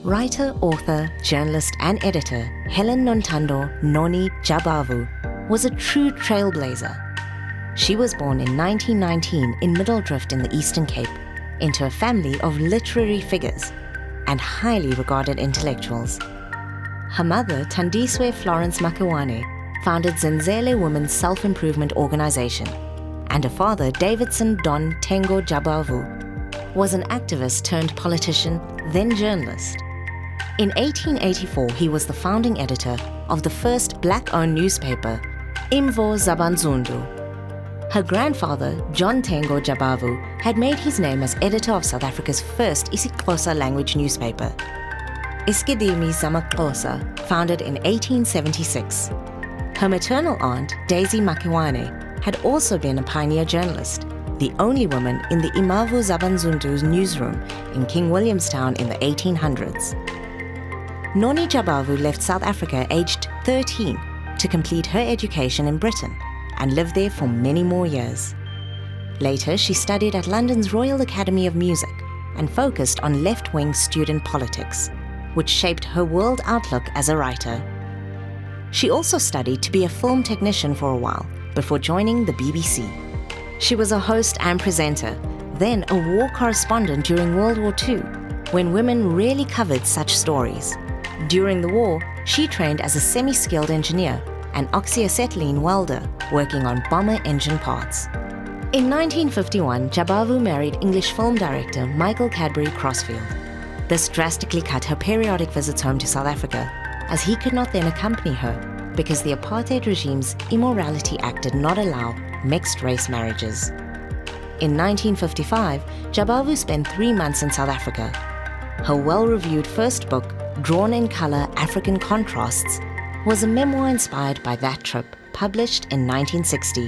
Writer, author, journalist and editor Helen Nontando Noni Jabavu was a true trailblazer. She was born in 1919 in Middeldrift in the Eastern Cape into a family of literary figures and highly regarded intellectuals. Her mother, Tandiswe Florence Makiwane, founded Zenzele Women's Self-Improvement Organization, and her father, Davidson Don Tengo Jabavu, was an activist turned politician, then journalist. In 1884, he was the founding editor of the first black-owned newspaper, Imvo Zabanzundu. Her grandfather, John Tengo Jabavu, had made his name as editor of South Africa's first isiXhosa language newspaper, Iskidimi Zamaxhosa, founded in 1876. Her maternal aunt, Daisy Makiwane, had also been a pioneer journalist, the only woman in the Imavo Zabanzundu's newsroom in King Williamstown in the 1800s. Noni Jabavu left South Africa aged 13 to complete her education in Britain and lived there for many more years. Later, she studied at London's Royal Academy of Music and focused on left-wing student politics, which shaped her world outlook as a writer. She also studied to be a film technician for a while before joining the BBC. She was a host and presenter, then a war correspondent during World War II, when women rarely covered such stories. During the war, she trained as a semi-skilled engineer and oxyacetylene welder working on bomber engine parts. In 1951, Jabavu married English film director Michael Cadbury Crossfield. This drastically cut her periodic visits home to South Africa, as he could not then accompany her because the apartheid regime's Immorality Act did not allow mixed-race marriages. In 1955, Jabavu spent 3 months in South Africa. Her well-reviewed first book, Drawn in Color African Contrasts, was a memoir inspired by that trip, published in 1960.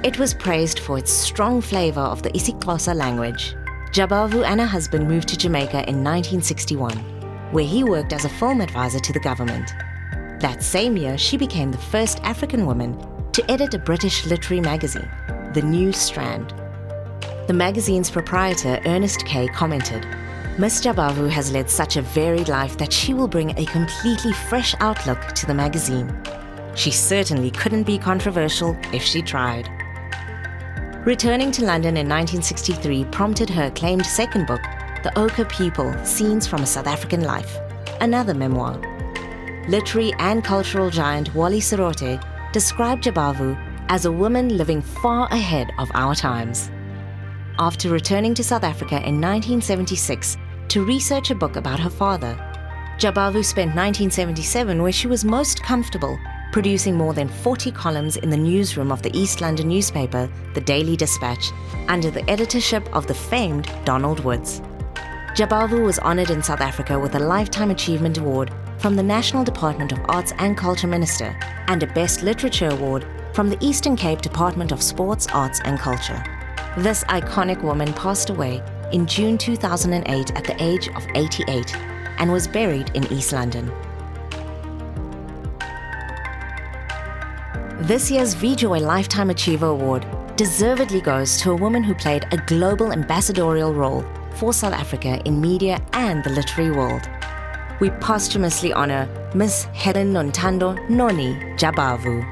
It was praised for its strong flavor of the isiXhosa language. Jabavu and her husband moved to Jamaica in 1961, where he worked as a film advisor to the government. That same year, she became the first African woman to edit a British literary magazine, The New Strand. The magazine's proprietor, Ernest Kay, commented, "Miss Jabavu has led such a varied life that she will bring a completely fresh outlook to the magazine. She certainly couldn't be controversial if she tried." Returning to London in 1963 prompted her acclaimed second book, The Ochre People: Scenes from a South African Life, another memoir. Literary and cultural giant Wally Serote described Jabavu as a woman living far ahead of our times. After returning to South Africa in 1976 to research a book about her father, Jabavu spent 1977 where she was most comfortable, producing more than 40 columns in the newsroom of the East London newspaper, The Daily Dispatch, under the editorship of the famed Donald Woods. Jabavu was honoured in South Africa with a Lifetime Achievement Award from the National Department of Arts and Culture Minister and a Best Literature Award from the Eastern Cape Department of Sports, Arts and Culture. This iconic woman passed away in June 2008 at the age of 88 and was buried in East London. This year's VJoy Lifetime Achiever Award deservedly goes to a woman who played a global ambassadorial role for South Africa in media and the literary world. We posthumously honour Miss Helen Nontando Noni Jabavu.